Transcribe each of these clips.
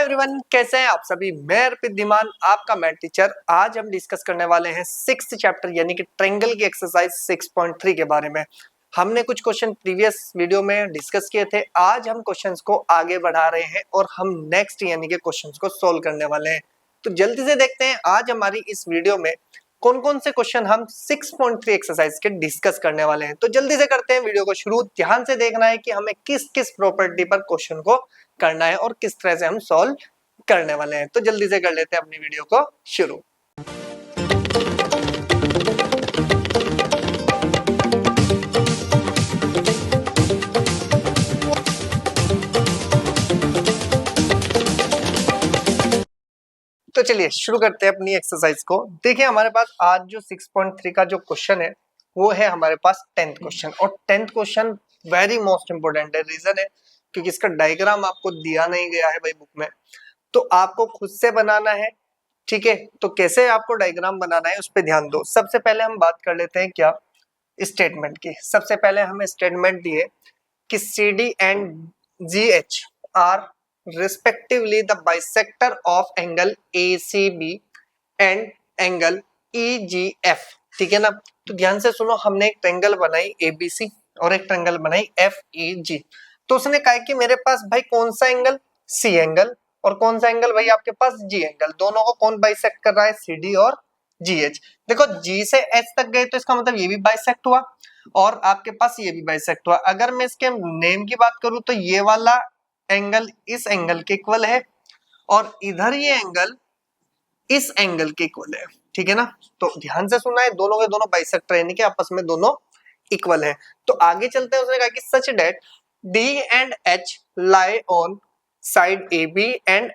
Everyone, कैसे हैं आप सभी। मैं अर्पित धीमान, आपका मैथ टीचर। आज हम डिस्कस करने वाले हैं 6th चैप्टर यानी कि ट्रायंगल की एक्सरसाइज 6.3 के बारे में। हमने कुछ क्वेश्चन प्रीवियस वीडियो में डिस्कस किए थे। आज हम क्वेश्चंस को आगे बढ़ा रहे हैं और हम नेक्स्ट यानी कि क्वेश्चंस को सोल्व करने वाले हैं। तो जल्दी से देखते हैं आज हमारी इस वीडियो में कौन कौन से क्वेश्चन हम 6.3 एक्सरसाइज के डिस्कस करने वाले हैं। तो जल्दी से करते हैं वीडियो को शुरू। ध्यान से देखना है कि हमें किस किस प्रॉपर्टी पर क्वेश्चन को करना है और किस तरह से हम सॉल्व करने वाले हैं। तो जल्दी से कर लेते हैं अपनी वीडियो को शुरू। तो चलिए शुरू करते हैं अपनी एक्सरसाइज को। देखिए हमारे पास आज जो 6.3 का जो क्वेश्चन है वो है हमारे पास 10th क्वेश्चन। और 10th question very most important है। रीजन है क्योंकि इसका डायग्राम आपको दिया नहीं गया है भाई बुक में, तो आपको खुद से बनाना है। ठीक है, तो कैसे आपको डायग्राम बनाना है उस पर ध्यान दो। सबसे पहले हम बात कर लेते हैं क्या स्टेटमेंट की। सबसे पहले हमें स्टेटमेंट दिए कि CD and GH are respectively the bisector of angle ACB and angle EGF। ठीक है ना। तो ध्यान से सुनो, हमने एक ट्रायंगल बनाई ABC और एक ट्रायंगल बनाई FEG। तो उसने कहा कि मेरे पास भाई कौन सा एंगल, C एंगल, और कौन सा एंगल भाई आपके पास G एंगल। दोनों को कौन बाइसेक्ट कर रहा है, CD और GH। देखो G से H तक गए तो इसका मतलब ये भी बाइसेक्ट हुआ और आपके पास ये भी बाइसेक्ट हुआ। अगर मैं इसके नेम की बात करूं तो ये वाला एंगल इस एंगल के इक्वल है और इधर ये एंगल इस एंगल के इक्वल है। ठीक है ना। तो ध्यान से सुनना है, दोनों के दोनों बाइसेक्टर यानी कि आपस में दोनों इक्वल है। तो आगे चलते हैं। उसने कहा कि such that D and H lie on side AB and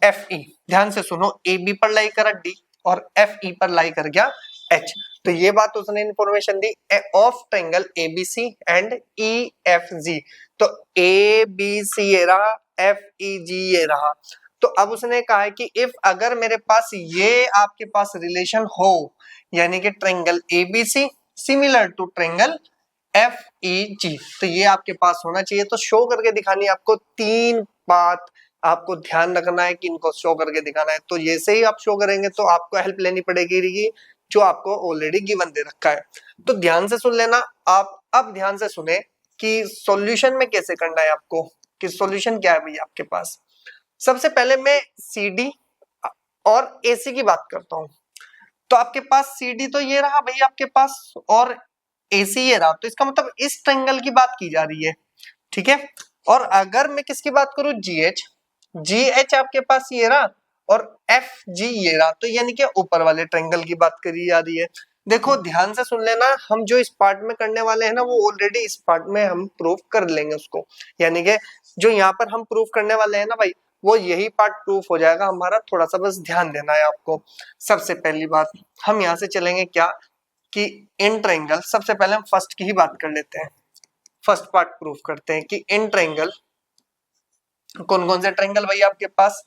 FE। ध्यान से सुनो, AB पर लाई करा D और FE पर लाई कर गया H। तो ये बात उसने information the of triangle ABC and EFG। तो ABC ये रहा, FEG ये रहा। तो अब उसने कहा है कि इफ अगर मेरे पास ये आपके पास रिलेशन हो यानी कि triangle ABC similar to triangle FEG, तो ये आपके पास होना चाहिए। तो शो करके दिखानी है आपको। तीन बात आपको ध्यान रखना है कि इनको शो करके दिखाना है। तो ये से ही आप शो करेंगे तो आपको हेल्प लेनी पड़ेगी जो आपको ऑलरेडी गिवन दे रखा है। तो ध्यान से सुन लेना आप। अब ध्यान से सुने कि सॉल्यूशन में कैसे करना है आपको, कि सॉल्यूशन क्या है भैया आपके पास। सबसे पहले मैं CD और AC की बात करता हूं। तो आपके पास CD तो ये रहा भैया आपके पास और AC ये रहा। तो इसका मतलब इस ट्रायंगल की बात की जा रही है। ठीक है। और अगर मैं किसकी बात करूं, GH आपके पास ये रहा और FG ये रहा। तो यानी कि ऊपर वाले ट्रायंगल की बात करी जा रही है। देखो ध्यान से सुन लेना, हम जो इस पार्ट में करने वाले हैं ना वो ऑलरेडी इस पार्ट में हम प्रूफ कर लेंगे उसको। यानी कि जो यहाँ पर हम प्रूफ करने वाले हैं ना भाई, वो यही पार्ट प्रूफ हो जाएगा हमारा। थोड़ा सा बस ध्यान देना है आपको। सबसे पहली बात हम यहाँ से चलेंगे क्या कि इन ट्रायंगल, सबसे पहले हम फर्स्ट की ही बात कर लेते हैं। फर्स्ट पार्ट प्रूफ करते हैं कि इन ट्रायंगल कौन कौन से ट्रायंगल भाई आपके पास,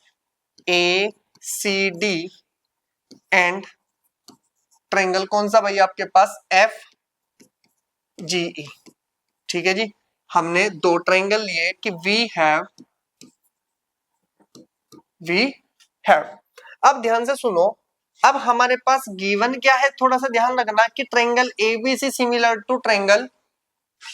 ACD एंड ट्रायंगल कौन सा भाई आपके पास, FGE। ठीक है जी। हमने दो ट्रायंगल लिए कि वी हैव। अब ध्यान से सुनो, अब हमारे पास गिवन क्या है, थोड़ा सा ध्यान रखना कि triangle ABC similar to triangle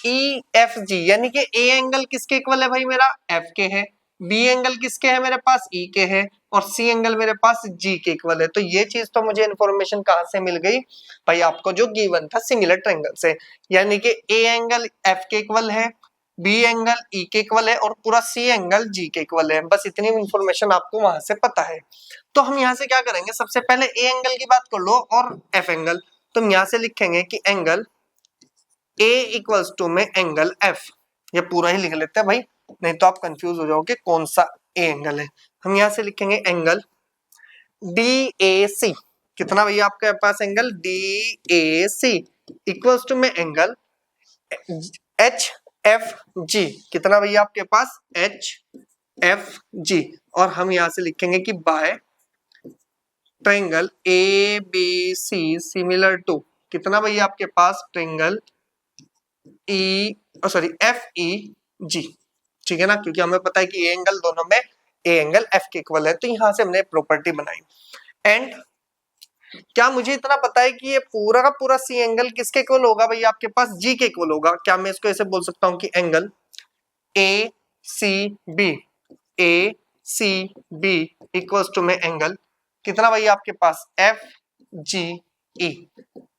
EFG। यानी कि A एंगल किसके इक्वल है भाई, मेरा F के है। B एंगल किसके है मेरे पास, E के है। और C एंगल मेरे पास G के इक्वल है। तो ये चीज तो मुझे इंफॉर्मेशन कहां से मिल गई भाई, आपको जो गिवन था सिमिलर ट्रायंगल से। यानी कि A एंगल F के इक्वल है, B एंगल E के इक्वल है और पूरा C एंगल G के इक्वल है। बस इतनी इंफॉर्मेशन आपको वहां से पता है। तो हम यहाँ से क्या करेंगे, सबसे पहले A एंगल की बात कर लो और F एंगल। तो हम यहाँ से लिखेंगे कि एंगल A इक्वल्स टू में एंगल F। ये पूरा ही लिख लेते हैं भाई, नहीं तो आप कंफ्यूज हो जाओगे कौन सा A एंगल है। हम यहाँ से लिखेंगे एंगल DAC। कितना भैया आपके पास एंगल DAC इक्वल्स टू में एंगल HFG। कितना भैया आपके पास, HFG। और हम यहाँ से लिखेंगे कि by triangle ABC similar to, कितना भैया आपके पास, ट्रायंगल FEG। ठीक है ना, क्योंकि हमें पता है कि ये एंगल दोनों में ए एंगल एफ के इक्वल है। तो यहाँ से हमने प्रॉपर्टी बनाई। एंड क्या मुझे इतना पता है कि ये पूरा का पूरा सी एंगल किसके इक्वल होगा भैया, आपके पास जी के इक्वल होगा। क्या मैं इसको ऐसे बोल सकता हूँ कि angle A C B, A C B equals to में एंगल कितना भैया आपके पास एफ जी ई।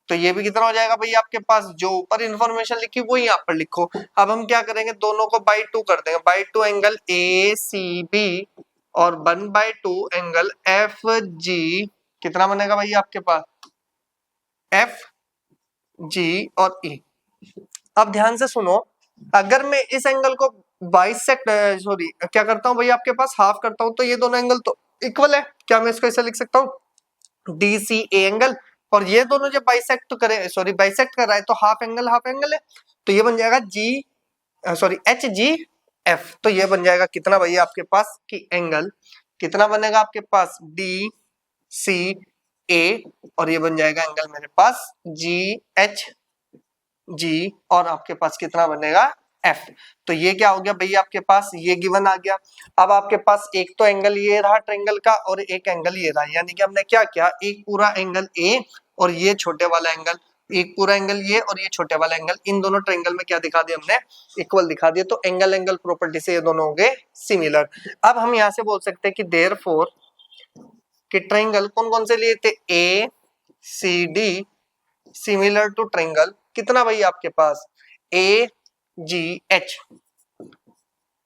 तो ये भी कितना हो जाएगा भैया आपके पास, जो ऊपर इंफॉर्मेशन लिखी वो यहाँ पर लिखो। अब हम क्या करेंगे, दोनों को बाई टू कर देंगे, by two angle A C B और 1/2 एंगल एफ जी, कितना बनेगा भैया आपके पास एफ जी और ई। अब ध्यान से सुनो, अगर मैं इस एंगल को बाइसेक्ट सॉरी क्या करता हूँ भैया आपके पास हाफ करता हूँ, तो ये दोनों एंगल तो इक्वल है। क्या मैं इसको ऐसे लिख सकता हूँ डी सी ए एंगल, और ये दोनों जब बाइसेक्ट करे सॉरी बाइसेक्ट कर रहा है तो हाफ एंगल है, तो ये बन जाएगा जी सॉरी एच जी एफ। तो ये बन जाएगा कितना भैया आपके पास की एंगल कितना बनेगा आपके पास डी सी ए, और ये बन जाएगा एंगल मेरे पास जी एच जी, और आपके पास कितना बनेगा एफ। तो ये क्या हो गया भैया आपके पास, ये गिवन आ गया। अब आपके पास एक तो एंगल ये रहा ट्रायंगल का और एक एंगल ये रहा, यानी कि हमने क्या किया, एक पूरा एंगल ए और ये छोटे वाला एंगल, एक पूरा एंगल ये और ये छोटे वाला एंगल, इन दोनों ट्रायंगल में क्या दिखा दिया हमने, इक्वल दिखा दिया। तो एंगल एंगल प्रॉपर्टी से ये दोनों हो गए सिमिलर। अब हम यहाँ से बोल सकते हैं कि देयरफॉर कि ट्रायंगल कौन कौन से लिए थे, A C D similar to triangle कितना भैया आपके पास ए जी एच,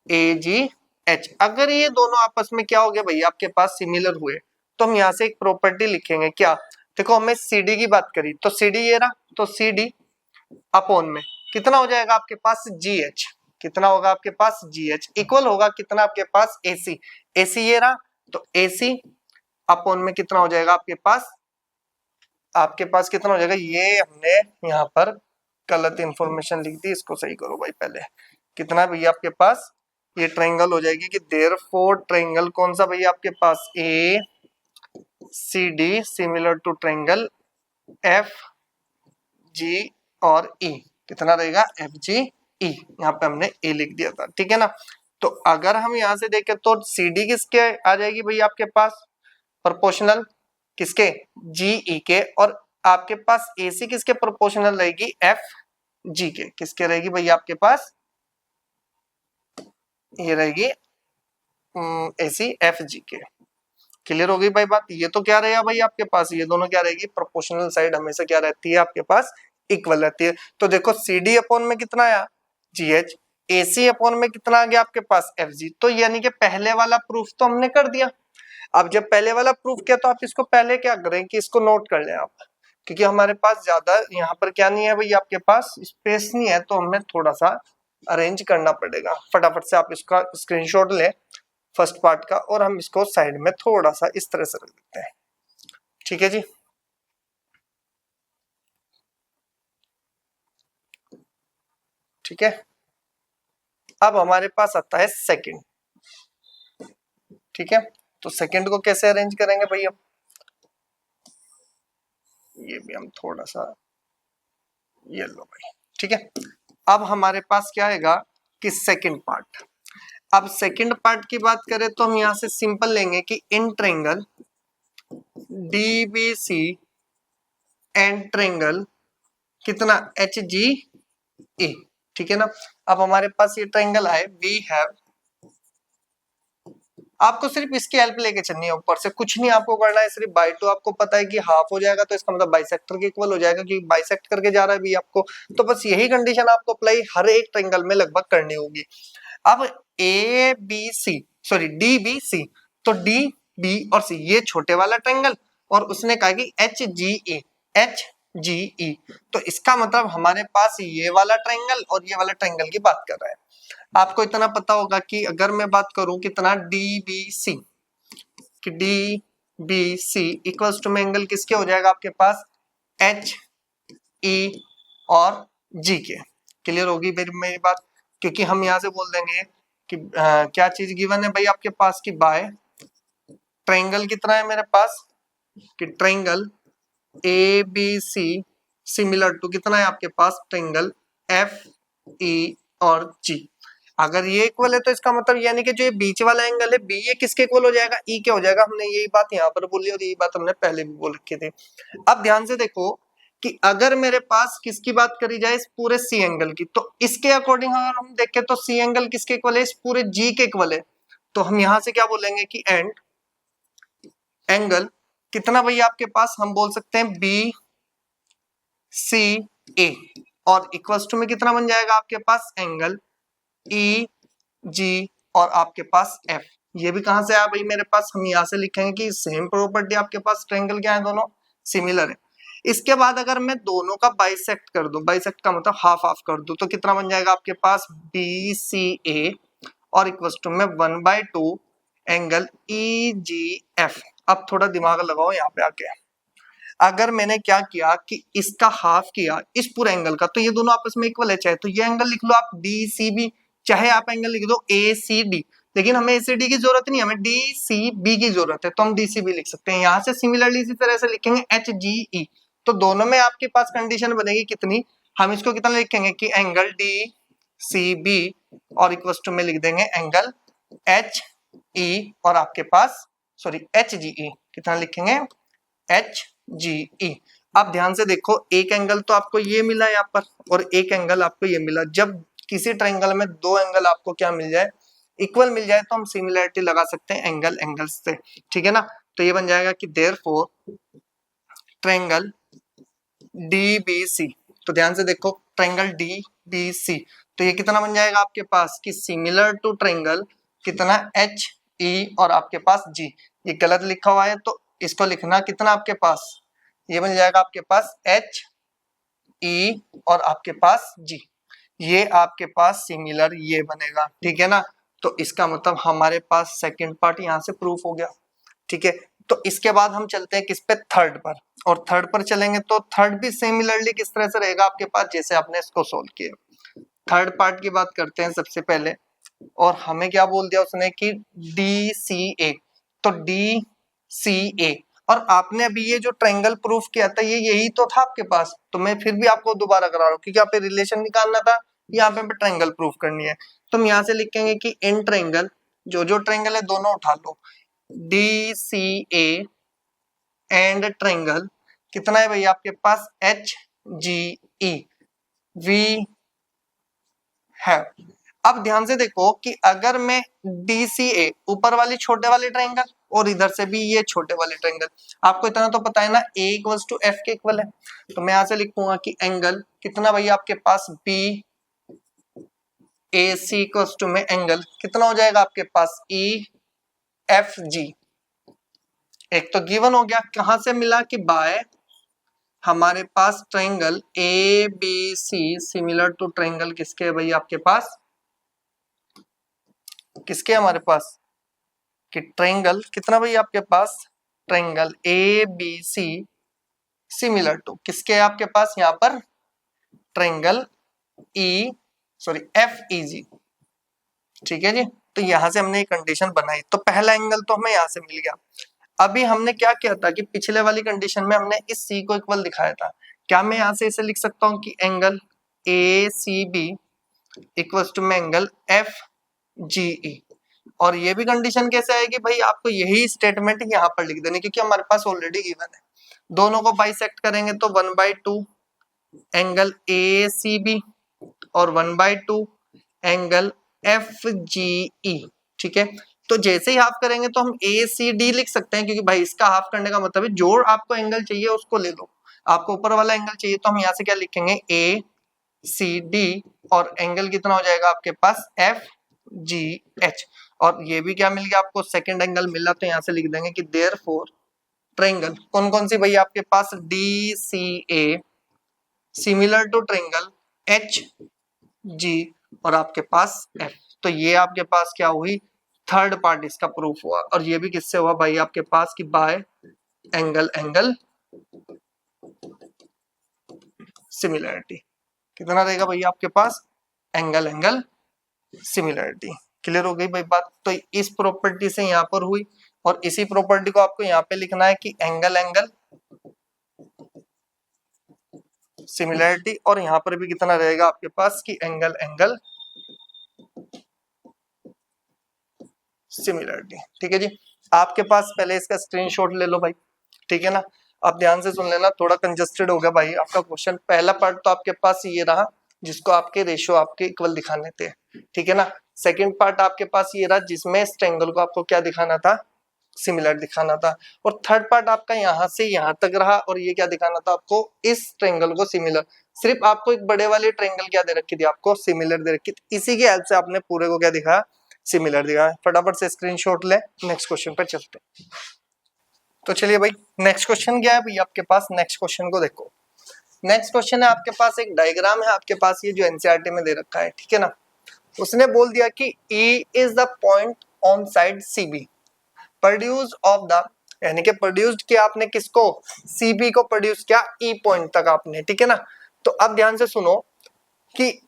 ए जी एच। अगर ये दोनों आपस में क्या हो गया भैया आपके पास सिमिलर हुए, तो हम यहाँ से एक प्रॉपर्टी लिखेंगे। क्या, देखो हमने सी डी की बात करी, तो सी डी ये रहा, तो सी डी अपॉन में कितना हो जाएगा आपके पास जी एच, कितना होगा आपके पास जी एच इक्वल होगा कितना आपके पास ए सी, ए सी ये रहा, तो ए सी अपॉन में कितना हो जाएगा आपके पास कितना हो जाएगा, ये हमने यहाँ पर गलत इंफॉर्मेशन लिख दी, इसको सही करो भाई पहले। कितना भैया आपके पास ये ट्रायंगल हो जाएगी कि देयरफॉर ट्रायंगल कौन सा भैया आपके पास A C D similar to triangle F G और ई, कितना रहेगा एफ जी ई, यहाँ पे हमने ए लिख दिया था, ठीक है ना। तो अगर हम यहाँ से देखें तो सी डी किसके आ जाएगी भैया आपके पास प्रोपोर्शनल किसके जी ई के, और आपके पास ए सी किसके प्रोपोर्शनल रहेगी एफ जी के, किसके रहेगी भैया आपके पास ये रहेगी ए सी एफ जी के। क्लियर हो गई भाई बात। ये तो क्या रहेगा भाई आपके पास, ये दोनों क्या रहेगी प्रोपोर्शनल साइड हमेशा क्या रहती है आपके पास इक्वल रहती है। तो देखो सी डी अपॉन में कितना आया जी एच, ए सी अपॉन में कितना आ गया आपके पास एफ जी। तो यानी कि पहले वाला प्रूफ तो हमने कर दिया। अब जब पहले वाला प्रूफ किया तो आप इसको पहले क्या करें कि इसको नोट कर लें आप, क्योंकि हमारे पास ज्यादा यहाँ पर क्या नहीं है भाई आपके पास स्पेस नहीं है, तो हमें थोड़ा सा अरेंज करना पड़ेगा। फटाफट से आप इसका स्क्रीनशॉट लें फर्स्ट पार्ट का, और हम इसको साइड में थोड़ा सा इस तरह से रख देते हैं, ठीक है जी। ठीक है, अब हमारे पास आता है सेकंड, ठीक है। तो सेकंड को कैसे अरेंज करेंगे भैया, ये भी हम थोड़ा सा ये लो भाई, ठीक है। अब हमारे पास क्या आएगा कि सेकंड पार्ट। अब सेकंड पार्ट की बात करें तो हम यहां से सिंपल लेंगे कि in triangle DBC and triangle कितना एच जी ए, ठीक है ना। अब हमारे पास ये ट्रायंगल है, वी हैव, आपको सिर्फ इसकी हेल्प लेके चलनी है, ऊपर से कुछ नहीं आपको करना है, सिर्फ बाई टू आपको पता है कि हाफ हो जाएगा तो इसका मतलब बाइसेक्टर के इक्वल हो जाएगा, क्योंकि बाइसेक्ट करके जा रहा है भी आपको। तो बस यही कंडीशन आपको अप्लाई हर एक ट्रायंगल में लगभग करनी होगी। अब A B C sorry D B C, तो डी बी और सी ये छोटे वाला ट्रायंगल, और उसने कहा कि एच जी ए, एच जी ई, तो इसका मतलब हमारे पास ये वाला ट्रायंगल और ये वाला ट्रायंगल की बात कर रहा है। आपको इतना पता होगा कि अगर मैं बात करूं कितना डी बी सी, कि D B C equals to में एंगल किसके हो जाएगा आपके पास एच ई और जी के। क्लियर होगी मेरी बात, क्योंकि हम यहाँ से बोल देंगे कि क्या चीज गिवन है भाई आपके पास की बाय ट्रायंगल कितना है मेरे पास कि triangle A B C similar to कितना है आपके पास ट्रायंगल एफ ई और जी। अगर ये इक्वल है तो इसका मतलब यानी कि जो ये बीच वाला एंगल है बी, ये किसके इक्वल हो जाएगा, ई के हो जाएगा। हमने यही बात यहाँ पर बोली और यही बात हमने पहले भी बोल रखी थी। अब ध्यान से देखो कि अगर मेरे पास किसकी बात करी जाए, इस पूरे सी एंगल की, तो इसके अकॉर्डिंग अगर हम देखें तो सी एंगल किसके इक्वल है, इस पूरे जी के इक्वल है। तो हम यहां से क्या बोलेंगे कि एंड एंगल कितना भैया आपके पास, हम बोल सकते हैं बी सी ए, और इक्वल्स टू में कितना बन जाएगा आपके पास एंगल ई जी और आपके पास एफ। ये भी कहां से आया भाई मेरे पास, हम यहां से लिखेंगे कि सेम प्रॉपर्टी आपके पास ट्रायंगल क्या है, दोनों सिमिलर है। इसके बाद अगर मैं दोनों का बाइसेक्ट कर दूं, बाइसेक्ट का मतलब हाफ हाफ कर दूं, तो कितना बन जाएगा आपके पास बी सी ए और इक्वल्स टू में 1/2 एंगल ई जी एफ। अब थोड़ा दिमाग लगाओ यहाँ पे आके, अगर मैंने क्या किया कि इसका हाफ किया इस पूरे एंगल का, तो ये दोनों आपस में इक्वल है, चाहे तो ये एंगल लिख लो आप डी सी बी, चाहे आप एंगल लिख दो ए सी डी, लेकिन हमें ए सी डी की जरूरत नहीं, हमें डी सी बी की जरूरत है, तो हम डी सी बी लिख सकते हैं। यहाँ से सिमिलरली इसी तरह से लिखेंगे एच जी ई, तो दोनों में आपके पास कंडीशन बनेगी कितनी, हम इसको कितना लिखेंगे कि एंगल डी सी बी और इक्वल टू में लिख देंगे एंगल एच ई और आपके पास सॉरी एच जी ई, कितना लिखेंगे एच जी ई। अब ध्यान से देखो, एक एंगल तो आपको ये मिला यहाँ पर और एक एंगल आपको ये मिला। जब किसी ट्रायंगल में दो एंगल आपको क्या मिल जाए, इक्वल मिल जाए, तो हम सिमिलरिटी लगा सकते हैं एंगल एंगल्स से, ठीक है ना। तो ये बन जाएगा कि therefore triangle D B C, तो ध्यान से देखो ट्रायंगल डी बी सी, तो ये कितना बन जाएगा आपके पास कि सिमिलर टू ट्रायंगल कितना एच ई और आपके पास जी। ये गलत लिखा हुआ है तो इसको लिखना कितना आपके पास, ये बन जाएगा आपके पास एच ई और आपके पास जी, ये आपके पास सिमिलर ये बनेगा, ठीक है ना। तो इसका मतलब हमारे पास सेकंड पार्ट यहाँ से प्रूफ हो गया, ठीक है। तो इसके बाद हम चलते हैं किस पे, थर्ड पर, और थर्ड पर चलेंगे तो थर्ड भी सिमिलरली किस तरह से रहेगा आपके पास जैसे आपने इसको सोल्व किया। थर्ड पार्ट की बात करते हैं सबसे पहले, और हमें क्या बोल दिया उसने कि डी सी ए, तो डी सी ए, और आपने अभी ये जो ट्रायंगल प्रूफ किया था ये यही तो था आपके पास, तो मैं फिर भी आपको दोबारा करा रहा हूँ क्योंकि यहाँ पे रिलेशन निकालना था, यहाँ पे ट्रायंगल प्रूफ करनी है। तो हम यहाँ से लिखेंगे कि इन ट्रायंगल जो ट्रायंगल है दोनों उठा लो, D C A and triangle कितना है भैया आपके पास एच जी ई वी है। अब ध्यान से देखो कि अगर मैं डी सी ए ऊपर वाली छोटे वाले ट्रायंगल और इधर से भी ये छोटे वाले ट्रायंगल, आपको इतना तो पता है ना ए इक्वल्स टू एफ के इक्वल है, तो मैं यहां से लिखूंगा कि एंगल कितना भैया आपके पास B A C equals to में एंगल कितना हो जाएगा आपके पास ई एफ जी। एक तो गिवन हो गया, कहां से मिला कि बाय हमारे पास triangle A B C similar to triangle किसके है भाई आपके पास, किसके हमारे पास कि ट्रायंगल कितना भाई आपके पास, triangle A B C similar to किसके है आपके पास यहाँ पर triangle E sorry F E G, ठीक है जी। तो यहां से हमने एक कंडीशन बनाई, तो पहला एंगल तो हमें यहाँ से मिल गया। अभी हमने क्या किया था कि पिछले वाली कंडीशन में हमने इस सी को इक्वल दिखाया था, क्या मैं यहाँ से इसे लिख सकता हूँ कि angle A C B equals to में एंगल एफ जी ई, और ये भी कंडीशन कैसे आएगी भाई, आपको यही स्टेटमेंट यहाँ पर लिख देनी क्योंकि हमारे पास ऑलरेडी गिवन है। दोनों को बाइसेक्ट करेंगे तो 1/2 एंगल ए सी बी और 1/2 एंगल एफ जी ई, ठीक है। तो जैसे ही हाफ करेंगे तो हम ए सी डी लिख सकते हैं क्योंकि भाई इसका हाफ करने का मतलब है जो आपको एंगल चाहिए उसको ले लो, आपको ऊपर वाला एंगल चाहिए तो हम यहाँ से क्या लिखेंगे ए सी डी और एंगल कितना हो जाएगा आपके पास एफ जी एच, और ये भी क्या मिल गया आपको सेकंड एंगल मिला, तो यहाँ से लिख देंगे कि देयरफॉर ट्रायंगल कौन कौन सी भैया आपके पास D C A similar to triangle H G और आपके पास एफ। तो ये आपके पास क्या हुई, थर्ड पार्ट इसका प्रूफ हुआ, और ये भी किससे हुआ भाई आपके पास कि बाय एंगल एंगल सिमिलरिटी, कितना रहेगा भैया आपके पास एंगल एंगल सिमिलरिटी। क्लियर हो गई भाई बात। तो इस प्रॉपर्टी से यहाँ पर हुई, और इसी प्रॉपर्टी को आपको यहाँ पे लिखना है कि एंगल एंगल सिमिलरिटी, और यहाँ पर भी कितना रहेगा आपके पास कि एंगल एंगल सिमिलरिटी। ठीक है जी, आपके पास पहले इसका स्क्रीनशॉट ले लो भाई, ठीक है ना। आप ध्यान से सुन लेना, थोड़ा कंजस्टेड हो गया भाई आपका क्वेश्चन। पहला पार्ट तो आपके पास ये रहा जिसको आपके रेशियो आपके इक्वल दिखाने थे, ठीक है ना। सेकंड पार्ट आपके पास ये रहा जिसमें इस ट्रायंगल को आपको क्या दिखाना था, सिमिलर दिखाना था। और थर्ड पार्ट आपका यहाँ से यहाँ तक रहा, और ये क्या दिखाना था आपको, इस ट्रायंगल को सिमिलर। सिर्फ आपको एक बड़े वाले ट्रायंगल क्या दे रखी थी, आपको सिमिलर दे रखी थी, इसी की हेल्प से आपने पूरे को क्या दिखाया, सिमिलर दिखाया। फटाफट से स्क्रीनशॉट ले, नेक्स्ट क्वेश्चन पे चलते हैं। तो चलिए भाई, नेक्स्ट क्वेश्चन क्या है भाई आपके पास, नेक्स्ट क्वेश्चन को देखो। नेक्स्ट क्वेश्चन है आपके पास एक डायग्राम है आपके पास, ये जो एनसीईआरटी में दे रखा है, ठीक है ना। उसने बोल दिया कि E is the point on side CB, produce of the, यानी कि प्रोड्यूस्ड किया आपने किसको, CB को प्रोड्यूस किया E पॉइंट तक आपने, ठीक है ना। तो अब ध्यान से सुनो कि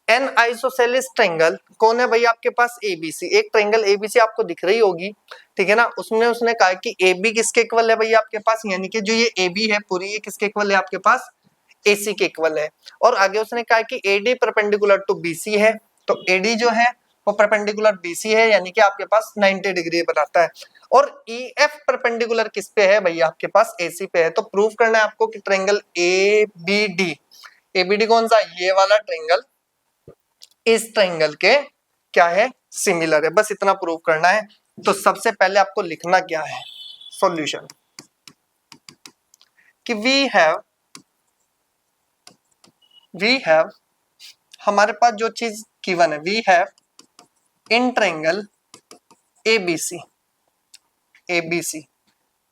एन आइसोसेलेस ट्रायंगल कौन है भाई आपके पास, ABC। एक ट्रायंगल ABC आपको दिख रही होगी, ठीक है ना। उसने कहा कि AB किसके इक्वल है भाई आपके पास, यानी कि जो ये AB है पूरी, ये किसके इक्वल है आपके पास, AC के इक्वल है। और आगे उसने कहा कि AD परपेंडिकुलर टू BC है, तो AD जो है वो परपेंडिकुलर BC है, यानी कि आपके पास 90 डिग्री बनाता है। और EF परपेंडिकुलर किस पे है भाई आपके पास, AC पे है। तो प्रूव करना है आपको कि ट्रायंगल ABD कौन सा, ये वाला ट्रायंगल इस ट्रायंगल के क्या है, सिमिलर है। बस इतना प्रूव करना है। तो सबसे पहले आपको लिखना क्या है, सॉल्यूशन, कि वी हैव हमारे पास जो चीज गिवन है, we have in triangle ABC,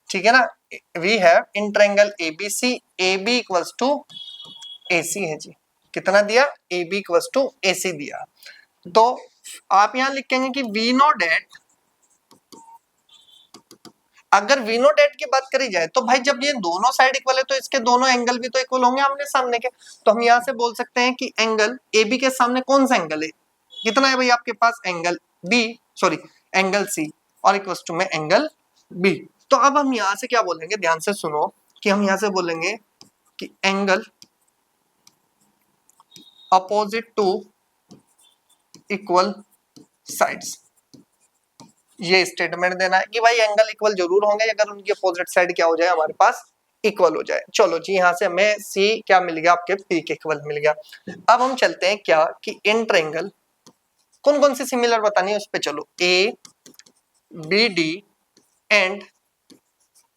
ठीक है ना। We have in triangle ABC, AB equals to AC है जी। कितना दिया, AB इक्वल्स टू AC दिया। तो आप यहां लिखेंगे कि वी नो डेट, अगर वी नो डेट की बात करी जाए तो भाई जब ये दोनों साइड इक्वल है तो इसके दोनों एंगल भी तो इक्वल होंगे आमने सामने के। तो हम यहां से बोल सकते हैं कि एंगल AB के सामने कौन सा एंगल है, कितना है भाई आपके पास, एंगल एंगल C, और इक्वल टू में एंगल B। तो अब हम यहां से क्या बोलेंगे, ध्यान से सुनो, कि हम यहां से बोलेंगे कि angle opposite to equal sides. ये स्टेटमेंट देना है कि भाई एंगल इक्वल जरूर होंगे अगर उनकी अपोजिट साइड क्या हो जाए, हमारे पास इक्वल हो जाए। चलो जी, यहां से हमें C क्या मिल गया, आपके P के इक्वल मिल गया। अब हम चलते हैं क्या, कि इन ट्रायंगल कौन कौन सी सिमिलर बतानी है उस पे चलो, ABD एंड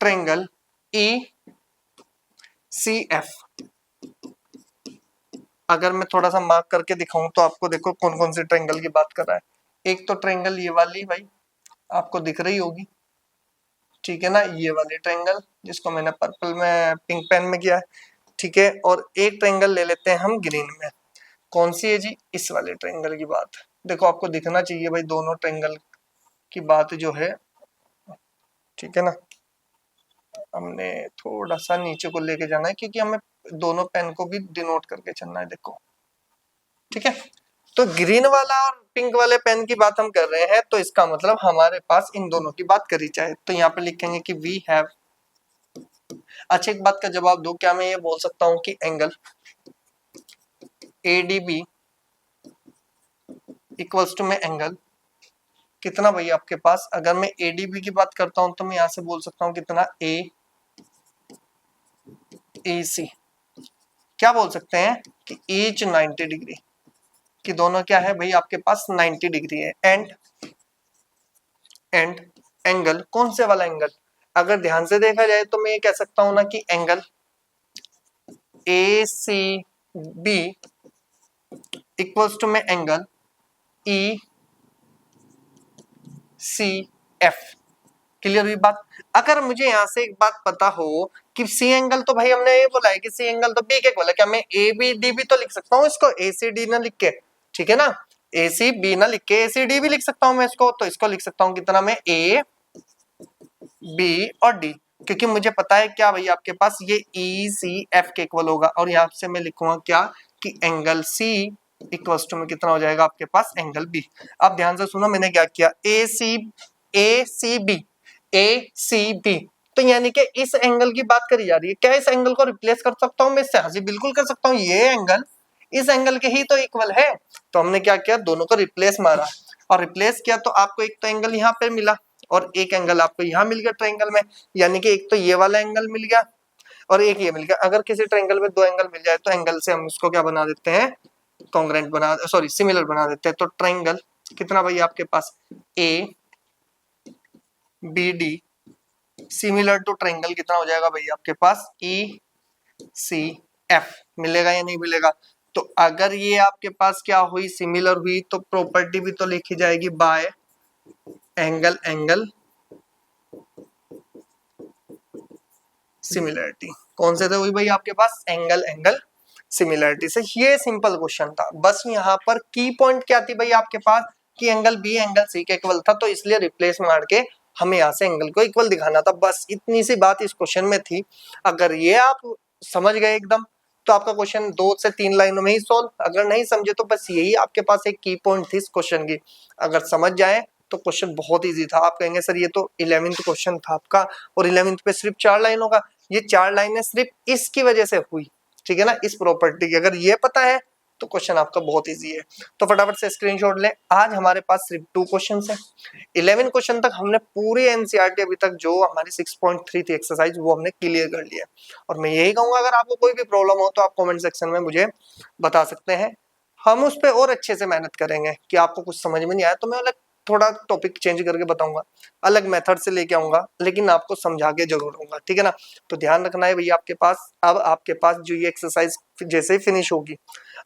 ट्रायंगल ECF। अगर मैं थोड़ा सा मार्क करके दिखाऊं तो आपको देखो कौन कौन से ट्रायंगल की बात कर रहा है। एक तो ट्रायंगल ये वाली भाई आपको दिख रही होगी, ठीक है ना, ये वाले ट्रायंगल जिसको मैंने पर्पल में पिंक पेन में किया है, ठीक है। और एक ट्रायंगल ले लेते हैं हम ग्रीन में, कौन सी है जी, इस वाले ट्रायंगल की बात। देखो आपको दिखना चाहिए भाई दोनों ट्रायंगल की बात जो है, ठीक है ना। हमने थोड़ा सा नीचे को लेके जाना है क्योंकि हमें दोनों पेन को भी डिनोट करके चलना है, देखो, ठीक है। तो ग्रीन वाला और पिंक वाले पेन की बात हम कर रहे हैं, तो इसका मतलब हमारे पास इन दोनों की बात करी जाए तो यहाँ पे लिखेंगे कि वी हैव। अच्छा, एक बात का जवाब दो, क्या मैं ये बोल सकता हूँ कि एंगल ADB इक्वल्स टू में एंगल कितना भाई आपके पास, अगर मैं ADB की बात करता हूं तो मैं यहां से बोल सकता हूं कितना, AC, क्या बोल सकते हैं कि ईच 90 डिग्री, कि दोनों क्या है भाई आपके पास 90 डिग्री है। एंड एंगल कौन से वाला एंगल, अगर ध्यान से देखा जाए तो मैं ये कह सकता हूं ना कि एंगल ACB इक्वल्स टू में एंगल ECF। क्लियर हुई बात। अगर मुझे यहाँ से एक बात पता हो कि सी एंगल, तो भाई हमने ये बोला है कि सी एंगल तो बी के इक्वल है, क्या मैं ABD भी तो लिख सकता हूँ इसको, ACD ना लिख के, ठीक है ना, ACB ना लिख के ACD भी लिख सकता हूँ मैं इसको। तो इसको लिख सकता हूँ कितना, मैं A B और D, क्योंकि मुझे पता है क्या भाई आपके पास ये ECF के इक्वल होगा। और यहाँ से मैं लिखूंगा क्या, कि एंगल C इक्वल्स टू में कितना हो जाएगा आपके पास, एंगल B। अब ध्यान से सुनो, मैंने क्या किया, ACB, तो यानी कि इस एंगल की बात करी जा रही है, क्या इस एंगल को रिप्लेस कर सकता हूं मैं इससे, हाँ जी बिल्कुल कर सकता हूं, ये एंगल इस एंगल के ही तो इक्वल है। तो हमने क्या किया, दोनों को रिप्लेस मारा। और रिप्लेस किया तो आपको एक तो एंगल यहाँ पे मिला और एक एंगल आपको यहाँ मिल गया ट्रायंगल में, यानी कि एक तो ये वाला एंगल मिल गया और एक ये मिल गया। अगर किसी ट्रायंगल में दो एंगल मिल जाए तो एंगल से हम उसको क्या बना देते हैं, कॉन्ग्रुएंट बना, सॉरी सिमिलर बना देते हैं। तो ट्रायंगल कितना भाई आपके पास A B D similar to triangle कितना हो जाएगा भाई आपके पास ई सी एफ, मिलेगा या नहीं मिलेगा। तो अगर ये आपके पास क्या हुई, सिमिलर हुई, तो प्रॉपर्टी भी तो लिखी जाएगी बाय एंगल एंगल सिमिलरिटी। कौन से थे हुई भाई आपके पास, एंगल एंगल सिमिलरिटी से। ये सिंपल क्वेश्चन था, बस यहाँ पर की पॉइंट क्या थी भाई आपके पास कि एंगल बी एंगल सी के इक्वल था, तो इसलिए रिप्लेस मार के हमें यहाँ से एंगल को इक्वल दिखाना था। बस इतनी सी बात इस क्वेश्चन में थी। अगर ये आप समझ गए एकदम तो आपका क्वेश्चन 2 से 3 लाइनों में ही सॉल्व। अगर नहीं समझे तो बस यही आपके पास एक की पॉइंट थी इस क्वेश्चन की। अगर समझ जाए तो क्वेश्चन बहुत इजी था। आप कहेंगे सर ये तो 11th क्वेश्चन था आपका और 11th पे सिर्फ 4 लाइनों का, ये 4 लाइनें सिर्फ इसकी वजह से हुई, ठीक है ना, इस प्रॉपर्टी की। अगर ये पता है तो क्वेश्चन आपका बहुत इजी है। तो फटाफट से स्क्रीनशॉट लें। आज हमारे पास सिर्फ 2 क्वेश्चन है। 11 क्वेश्चन तक हमने पूरी एनसीईआरटी अभी तक जो हमारी 6.3 थी एक्सरसाइज वो हमने क्लियर कर लिया। और मैं यही कहूंगा अगर आपको कोई भी प्रॉब्लम हो तो आप कमेंट सेक्शन में मुझे बता सकते हैं, हम उस पर और अच्छे से मेहनत करेंगे। कि आपको कुछ समझ में नहीं आया तो मैं अलग थोड़ा टॉपिक चेंज करके बताऊंगा, अलग मेथड से लेके आऊंगा, लेकिन आपको समझा के जरूर आऊंगा, ठीक है ना। तो ध्यान रखना है भैया आपके पास, अब आपके पास जो ये एक्सरसाइज जैसे ही फिनिश होगी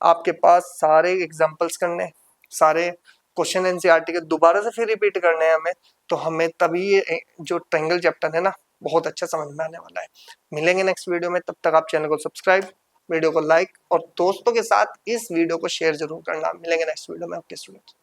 आपके पास सारे एग्जांपल्स करने, सारे क्वेश्चन एनसीईआरटी के दोबारा से फिर रिपीट करने हैं हमें। तो हमें तभी ये जो ट्रायंगल चैप्टर है ना बहुत अच्छा समझ में आने वाला है। मिलेंगे नेक्स्ट वीडियो में, तब तक आप चैनल को सब्सक्राइब, वीडियो को लाइक और दोस्तों के साथ इस वीडियो को शेयर जरूर करना। मिलेंगे नेक्स्ट वीडियो में आपके स्टूडेंट।